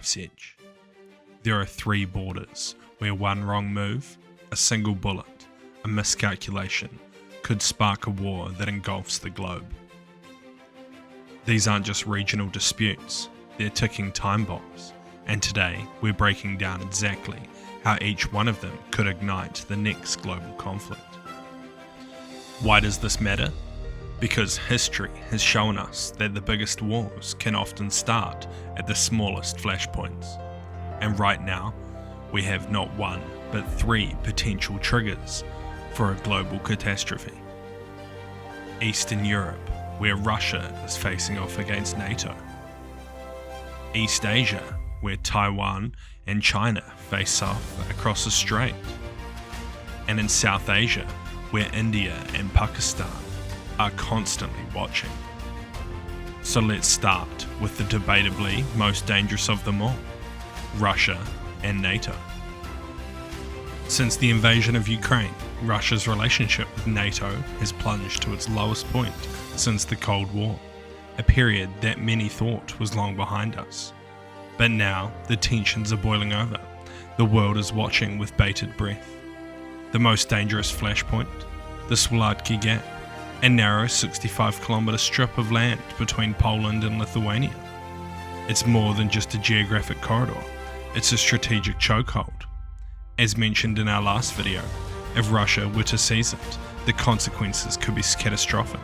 knife's edge. There are 3 borders where one wrong move, a single bullet, a miscalculation could spark a war that engulfs the globe. These aren't just regional disputes, they're ticking time bombs, and today we're breaking down exactly how each one of them could ignite the next global conflict. Why does this matter? Because history has shown us that the biggest wars can often start at the smallest flashpoints. And right now, we have not 1, but 3 potential triggers for a global catastrophe. Eastern Europe, where Russia is facing off against NATO. East Asia, where Taiwan and China face off across a strait. And in South Asia, where India and Pakistan are constantly watching. So let's start with the debatably most dangerous of them all, Russia and NATO. Since the invasion of Ukraine, Russia's relationship with NATO has plunged to its lowest point since the Cold War, a period that many thought was long behind us. But now, the tensions are boiling over. The world is watching with bated breath. The most dangerous flashpoint, the Swaladki Gap, a narrow 65-kilometre strip of land between Poland and Lithuania. It's more than just a geographic corridor, it's a strategic chokehold. As mentioned in our last video, if Russia were to seize it, the consequences could be catastrophic.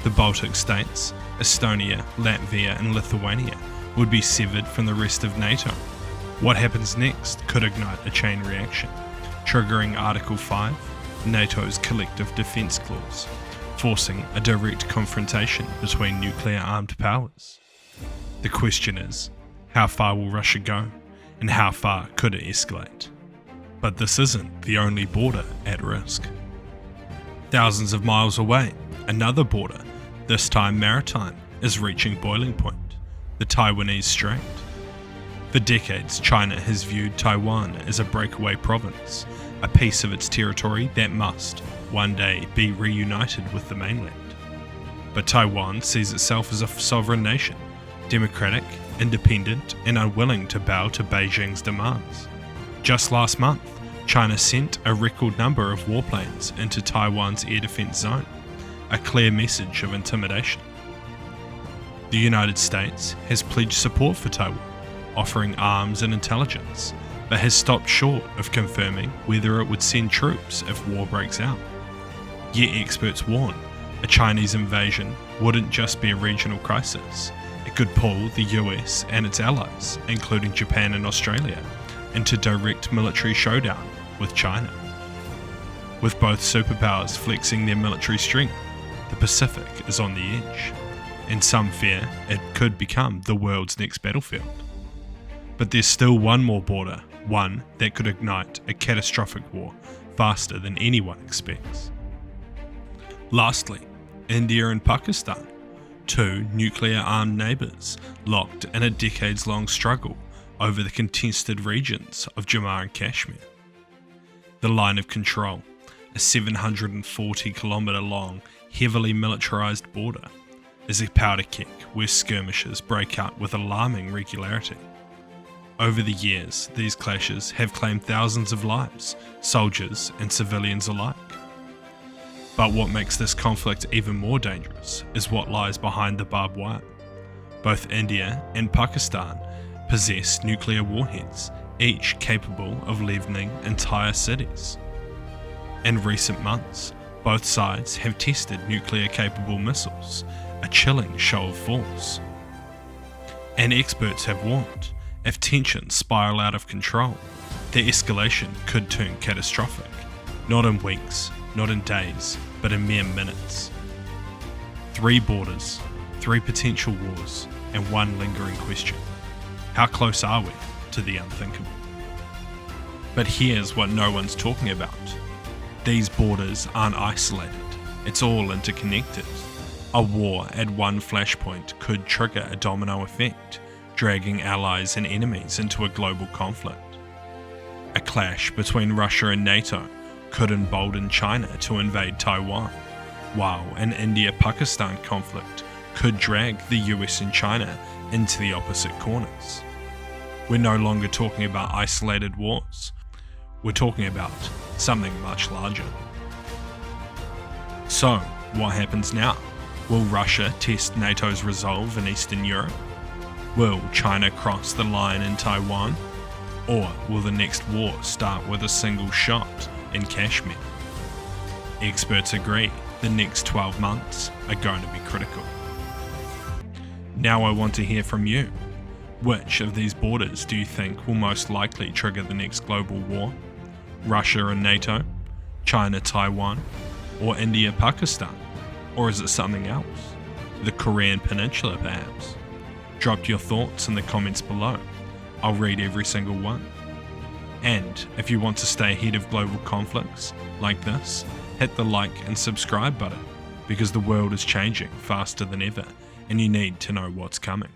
The Baltic states, Estonia, Latvia and Lithuania would be severed from the rest of NATO. What happens next could ignite a chain reaction, triggering Article 5, NATO's Collective Defence Clause, forcing a direct confrontation between nuclear-armed powers. The question is, how far will Russia go, and how far could it escalate? But this isn't the only border at risk. Thousands of miles away, another border, this time maritime, is reaching boiling point, the Taiwanese Strait. For decades, China has viewed Taiwan as a breakaway province, a piece of its territory that must, one day, be reunited with the mainland. But Taiwan sees itself as a sovereign nation, democratic, independent, and unwilling to bow to Beijing's demands. Just last month, China sent a record number of warplanes into Taiwan's air defense zone, a clear message of intimidation. The United States has pledged support for Taiwan, offering arms and intelligence, but has stopped short of confirming whether it would send troops if war breaks out. Yet experts warn, a Chinese invasion wouldn't just be a regional crisis, it could pull the US and its allies, including Japan and Australia, into direct military showdown with China. With both superpowers flexing their military strength, the Pacific is on the edge, and some fear it could become the world's next battlefield. But there's still one more border, one that could ignite a catastrophic war faster than anyone expects. Lastly, India and Pakistan, 2 nuclear-armed neighbours locked in a decades-long struggle over the contested regions of Jammu and Kashmir. The line of control, a 740-kilometre long, heavily militarised border, is a powder keg where skirmishes break out with alarming regularity. Over the years, these clashes have claimed thousands of lives, soldiers and civilians alike. But what makes this conflict even more dangerous is what lies behind the barbed wire. Both India and Pakistan possess nuclear warheads, each capable of levelling entire cities. In recent months, both sides have tested nuclear-capable missiles, a chilling show of force. And experts have warned, if tensions spiral out of control, the escalation could turn catastrophic, not in weeks, not in days, but in mere minutes. 3 borders, 3 potential wars, and 1 lingering question. How close are we to the unthinkable? But here's what no one's talking about. These borders aren't isolated, it's all interconnected. A war at one flashpoint could trigger a domino effect, dragging allies and enemies into a global conflict. A clash between Russia and NATO could embolden China to invade Taiwan, while an India-Pakistan conflict could drag the US and China into the opposite corners. We're no longer talking about isolated wars. We're talking about something much larger. So, what happens now? Will Russia test NATO's resolve in Eastern Europe? Will China cross the line in Taiwan? Or will the next war start with a single shot in Kashmir? Experts agree the next 12 months are going to be critical. Now I want to hear from you. Which of these borders do you think will most likely trigger the next global war? Russia and NATO? China, Taiwan? Or India, Pakistan? Or is it something else? The Korean Peninsula perhaps? Drop your thoughts in the comments below. I'll read every single one. And if you want to stay ahead of global conflicts like this, hit the like and subscribe button, because the world is changing faster than ever and you need to know what's coming.